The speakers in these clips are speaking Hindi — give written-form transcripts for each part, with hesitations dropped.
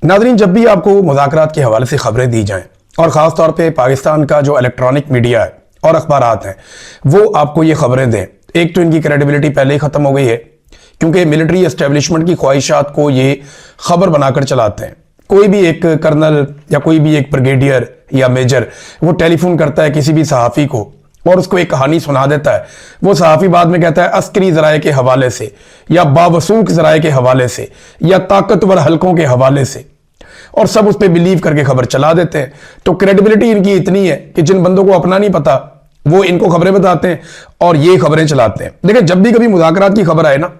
नाज़रीन, जब भी आपको मुज़ाकरात के हवाले से खबरें दी जाएं और ख़ास तौर पे पाकिस्तान का जो इलेक्ट्रॉनिक मीडिया है और अखबारात हैं वो आपको ये खबरें दें, एक तो इनकी क्रेडिबिलिटी पहले ही ख़त्म हो गई है क्योंकि मिलिट्री एस्टेब्लिशमेंट की ख्वाहिशात को ये खबर बनाकर चलाते हैं। कोई भी एक कर्नल या कोई भी एक ब्रिगेडियर या मेजर वो टेलीफोन करता है किसी भी सहाफ़ी को और उसको एक कहानी सुना देता है। वो सहाफ़ी बाद में कहता है अस्करी ज़राए के हवाले से या बावसूख ज़राए के हवाले से या ताकतवर हलकों के हवाले से, और सब उस पर बिलीव करके खबर चला देते हैं। तो क्रेडिबिलिटी इनकी इतनी है कि जिन बंदों को अपना नहीं पता वो इनको खबरें बताते हैं और ये खबरें चलाते हैं। देखिए, जब भी कभी मुज़ाकरात की खबर आए ना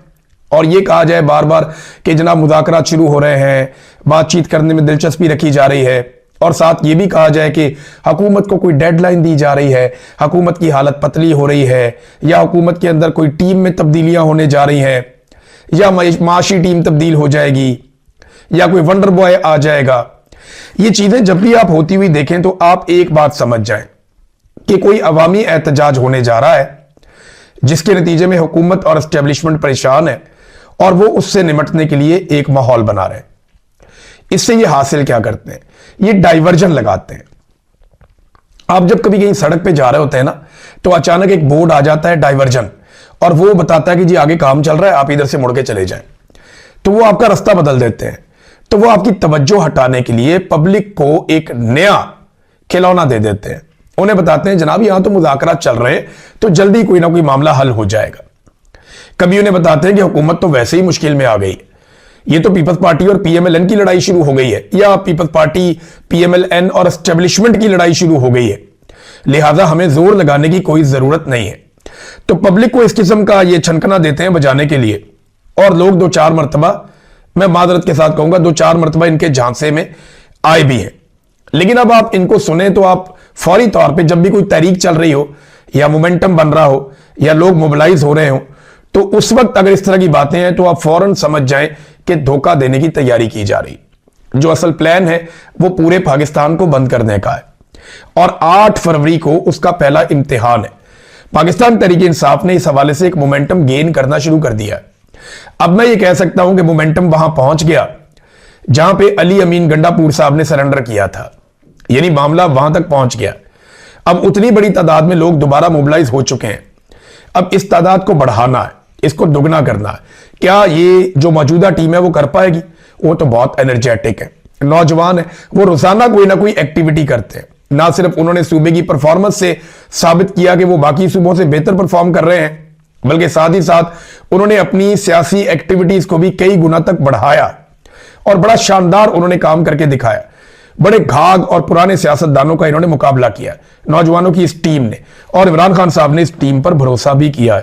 और ये कहा जाए बार बार कि जनाब मुज़ाकरात शुरू हो रहे हैं, बातचीत करने में दिलचस्पी रखी जा रही है, और साथ ये भी कहा जाए कि हुकूमत को कोई डेडलाइन दी जा रही है, हुकूमत की हालत पतली हो रही है, या हुकूमत के अंदर कोई टीम में तब्दीलियां होने जा रही हैं, या माशी टीम तब्दील हो जाएगी, या कोई वंडर बॉय आ जाएगा, ये चीजें जब भी आप होती हुई देखें तो आप एक बात समझ जाएं कि कोई अवामी एहतजाज होने जा रहा है जिसके नतीजे में हुकूमत और एस्टेब्लिशमेंट परेशान है और वो उससे निपटने के लिए एक माहौल बना रहे हैं। इससे ये हासिल क्या करते हैं, ये डाइवर्जन लगाते हैं। आप जब कभी कहीं सड़क पे जा रहे होते हैं ना तो अचानक एक बोर्ड आ जाता है डाइवर्जन, और वो बताता है कि जी आगे काम चल रहा है, आप इधर से मुड़ के चले जाएं। तो वो आपका रास्ता बदल देते हैं। तो वो आपकी तवज्जो हटाने के लिए पब्लिक को एक नया खिलौना दे देते हैं। उन्हें बताते हैं जनाब यहां तो मुज़ाकरात चल रहे हैं तो जल्दी कोई ना कोई मामला हल हो जाएगा। कभी उन्हें बताते हैं कि हुकूमत तो वैसे ही मुश्किल में आ गई, ये तो पीपल्स पार्टी और पीएमएलएन की लड़ाई शुरू हो गई है, या पीपल्स पार्टी पीएमएलएन और एस्टेब्लिशमेंट की लड़ाई शुरू हो गई है, लिहाजा हमें जोर लगाने की कोई जरूरत नहीं है। तो पब्लिक को इस किस्म का ये छनकना देते हैं बजाने के लिए, और लोग दो चार मरतबा, मैं मादरत के साथ कहूंगा, दो चार मरतबा इनके झांसे में आए भी हैं। लेकिन अब आप इनको सुने तो आप फौरी तौर पे जब भी कोई तहरीक चल रही हो या मोमेंटम बन रहा हो या लोग मोबिलाइज हो रहे हो तो उस वक्त अगर इस तरह की बातें हैं तो आप फौरन समझ जाएं कि धोखा देने की तैयारी की जा रही। जो असल प्लान है वो पूरे पाकिस्तान को बंद करने का है और 8 फरवरी को उसका पहला इम्तिहान है। पाकिस्तान तहरीक इंसाफ ने इस हवाले से एक मोमेंटम गेन करना शुरू कर दिया है। अब मैं ये कह सकता हूं कि मोमेंटम वहां पहुंच गया जहां पे अली अमीन गंडापुर साहब ने सरेंडर किया था, यानी मामला वहां तक पहुंच गया। अब उतनी बड़ी तादाद में लोग दोबारा मोबिलाइज हो चुके हैं। अब इस तादाद को बढ़ाना है, इसको दुगना करना है। क्या ये जो मौजूदा टीम है वो कर पाएगी? वो तो बहुत एनर्जेटिक है, नौजवान है, वो रोजाना कोई ना कोई एक्टिविटी करते हैं। ना सिर्फ उन्होंने सूबे की परफॉर्मेंस से साबित किया कि वो बाकी सूबों से बेहतर परफॉर्म कर रहे हैं, बल्कि साथ ही साथ उन्होंने अपनी सियासी एक्टिविटीज को भी कई गुना तक बढ़ाया और बड़ा शानदार उन्होंने काम करके दिखाया। बड़े घाघ और पुराने सियासतदानों का इन्होंने मुकाबला किया नौजवानों की इस टीम ने, और इमरान खान साहब ने इस टीम पर भरोसा भी किया है।